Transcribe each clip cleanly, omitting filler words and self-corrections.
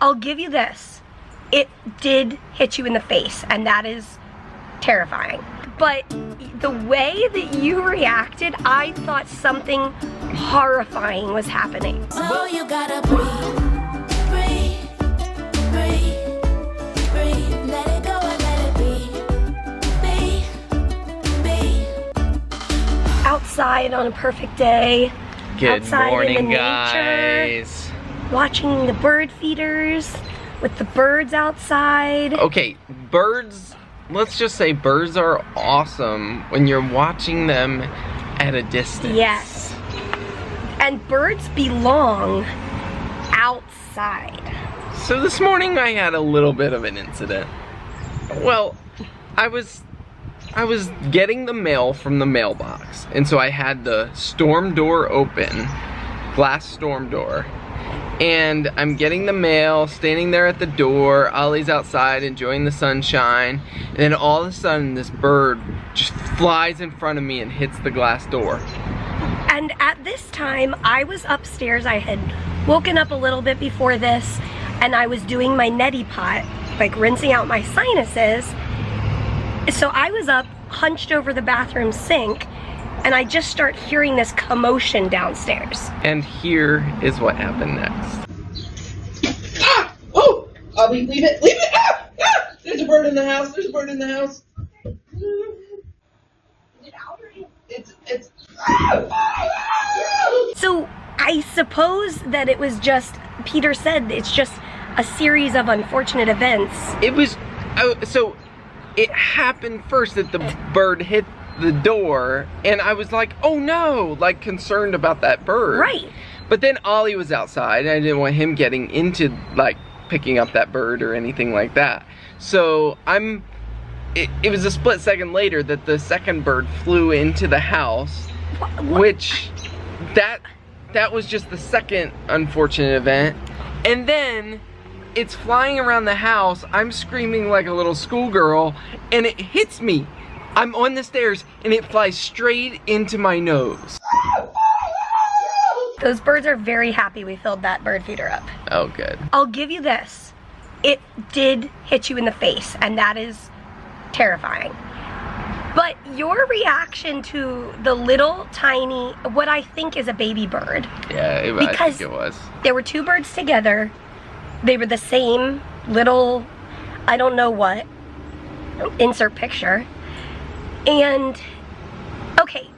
I'll give you this. It did hit you in the face, and that is terrifying. But the way that you reacted, I thought something horrifying was happening. Oh, you gotta breathe, breathe, breathe, breathe. Let it go and let it be. Outside on a perfect day. Good outside morning, in the guys. Nature, watching the bird feeders with the birds outside. Okay, birds, let's just say birds are awesome when you're watching them at a distance. Yes. And birds belong outside. So this morning I had a little bit of an incident. Well, I was getting the mail from the mailbox, and so I had the storm door open, glass storm door, and I'm getting the mail, standing there at the door. Ollie's outside enjoying the sunshine, and then all of a sudden this bird just flies in front of me and hits the glass door. And at this time, I was upstairs. I had woken up a little bit before this, and I was doing my neti pot, like rinsing out my sinuses. So I was up, hunched over the bathroom sink, and I just start hearing this commotion downstairs. And here is what happened next. Ah! Oh! Leave it! Leave it! Ah! Ah! There's a bird in the house! There's a bird in the house! It's... So I suppose that it was just, Peter said, it's just a series of unfortunate events. It was, so it happened first that the bird hit the door, and I was like, oh no, like concerned about that bird. Right. But then Ollie was outside, and I didn't want him getting into like picking up that bird or anything like that. So it was a split second later that the second bird flew into the house, which that was just the second unfortunate event. And then it's flying around the house. I'm screaming like a little schoolgirl, and it hits me. I'm on the stairs, and it flies straight into my nose. Those birds are very happy we filled that bird feeder up. Oh, good. I'll give you this. It did hit you in the face, and that is terrifying. But your reaction to the little tiny, what I think is a baby bird. Yeah, I think it was. There were two birds together. They were the same little, I don't know what, insert picture. And, okay,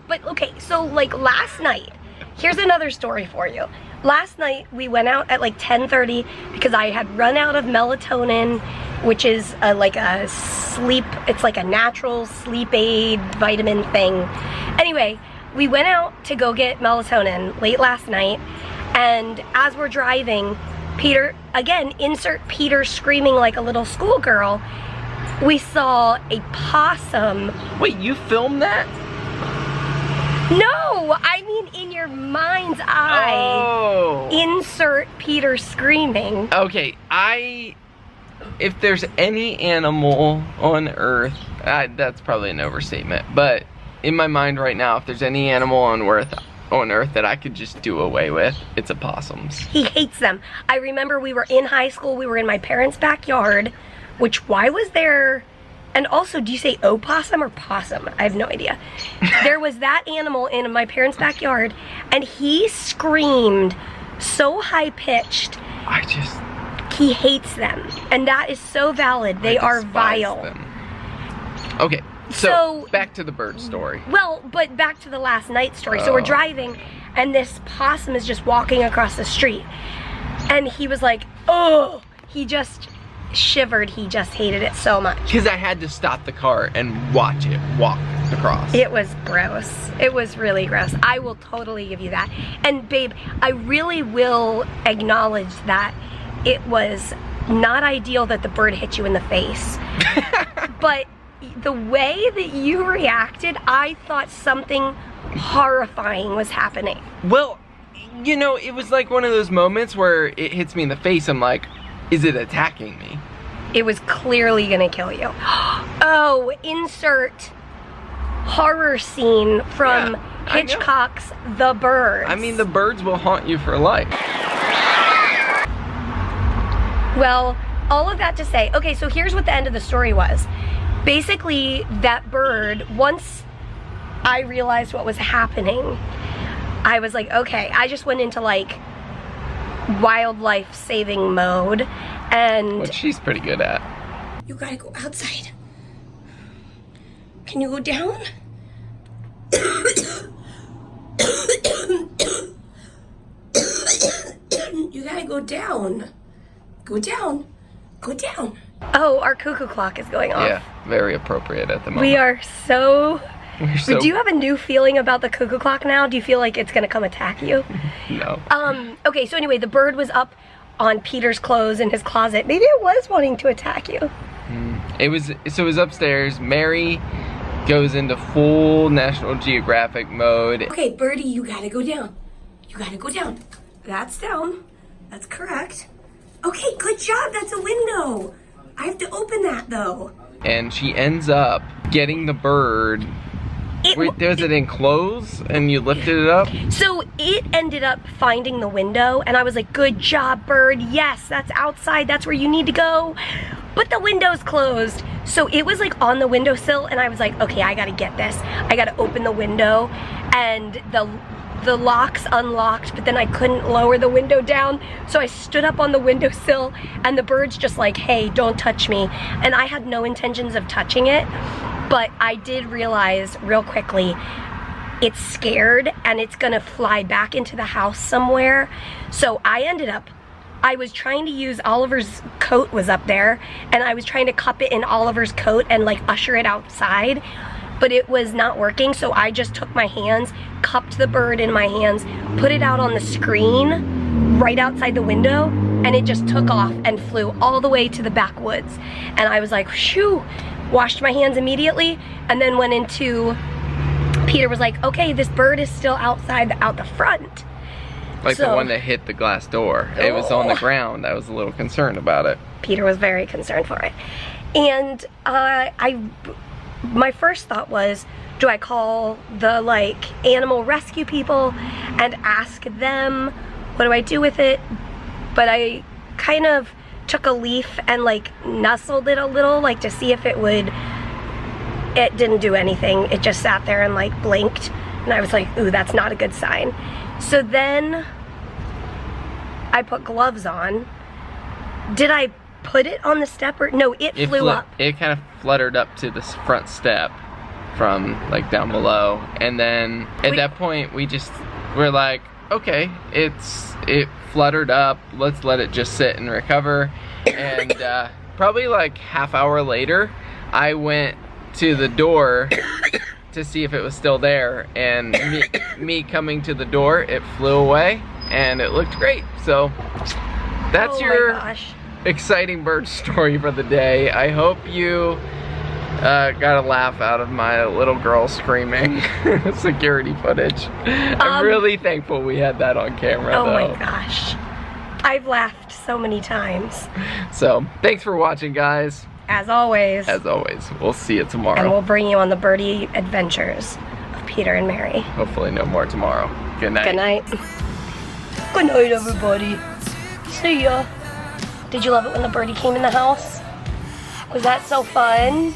so like last night, here's another story for you. Last night we went out at like 10:30 because I had run out of melatonin, which is like a sleep, it's like a natural sleep aid vitamin thing. Anyway, we went out to go get melatonin late last night, and as we're driving, Peter, again, insert Peter screaming like a little schoolgirl, we saw a possum. Wait, you filmed that? No, I mean in your mind's eye. Oh. Insert Peter screaming. Okay, if there's any animal on Earth, that's probably an overstatement, but in my mind right now, if there's any animal on Earth that I could just do away with, it's opossums. He hates them. I remember we were in high school, we were in my parents' backyard, which why was there, and also, do you say opossum or possum? I have no idea. There was that animal in my parents' backyard, and he screamed so high-pitched. He hates them, and that is so valid. They are vile. Them. Okay, so back to the bird story. Well, but back to the last night story. So we're driving, and this possum is just walking across the street, and he was like, oh, he just shivered. He just hated it so much. Because I had to stop the car and watch it walk across. It was gross. It was really gross. I will totally give you that. And babe, I really will acknowledge that it was not ideal that the bird hit you in the face. But the way that you reacted, I thought something horrifying was happening. Well, you know, it was like one of those moments where it hits me in the face. I'm like, is it attacking me? It was clearly gonna kill you. Oh, insert horror scene from Hitchcock's The Birds. I mean, the birds will haunt you for life. Well, all of that to say, okay, so here's what the end of the story was. Basically, that bird, once I realized what was happening, I was like, okay, I just went into like wildlife saving mode, and Which she's pretty good at. you gotta go outside. Can you go down? You gotta go down. Go down. Go down. Oh, our cuckoo clock is going off. Yeah, very appropriate at the moment. We are so... We're so... Do you have a new feeling about the cuckoo clock now? Do you feel like it's gonna come attack you? No. Okay, so anyway, the bird was up on Peter's clothes in his closet. Maybe it was wanting to attack you. It was upstairs. Mary goes into full National Geographic mode. Okay, Birdie, you gotta go down. You gotta go down. That's down. That's correct. Okay, good job. That's a window. I have to open that though. And she ends up getting the bird. Wait, does it enclose and you lifted it up? So it ended up finding the window, and I was like, good job, bird. Yes, that's outside. That's where you need to go. But the window's closed. So it was like on the windowsill, and I was like, okay, I gotta get this. I gotta open the window, and the locks unlocked, but then I couldn't lower the window down. So I stood up on the windowsill, and the bird's just like, hey, don't touch me. And I had no intentions of touching it. But I did realize real quickly, it's scared and it's gonna fly back into the house somewhere. So I was trying to use Oliver's coat was up there, and I was trying to cup it in Oliver's coat and like usher it outside, but it was not working. So I just took my hands, cupped the bird in my hands, put it out on the screen right outside the window, and it just took off and flew all the way to the backwoods. And I was like, shoo. Washed my hands immediately, and then went into, Peter was like, okay, this bird is still outside, out the front. Like the one that hit the glass door. It was on the ground. I was a little concerned about it. Peter was very concerned for it. And my first thought was, do I call the like animal rescue people and ask them, what do I do with it? But I kind of took a leaf and like nuzzled it a little, like to see if it would. It didn't do anything. It just sat there and like blinked, and I was like, ooh, that's not a good sign. So then I put gloves on. Did I put it on the step, or no, it flew up? It kind of fluttered up to the front step from like down below, and then at that point we're like, okay, it fluttered up, let's let it just sit and recover. And probably like half hour later, I went to the door to see if it was still there, and me coming to the door, it flew away and it looked great. So that's your exciting bird story for the day. I hope you got a laugh out of my little girl screaming security footage. I'm really thankful we had that on camera though. Oh my gosh. I've laughed so many times. So, thanks for watching, guys. As always. As always. We'll see you tomorrow. And we'll bring you on the birdie adventures of Peter and Mary. Hopefully no more tomorrow. Good night. Good night. Good night, everybody. See ya. Did you love it when the birdie came in the house? Was that so fun?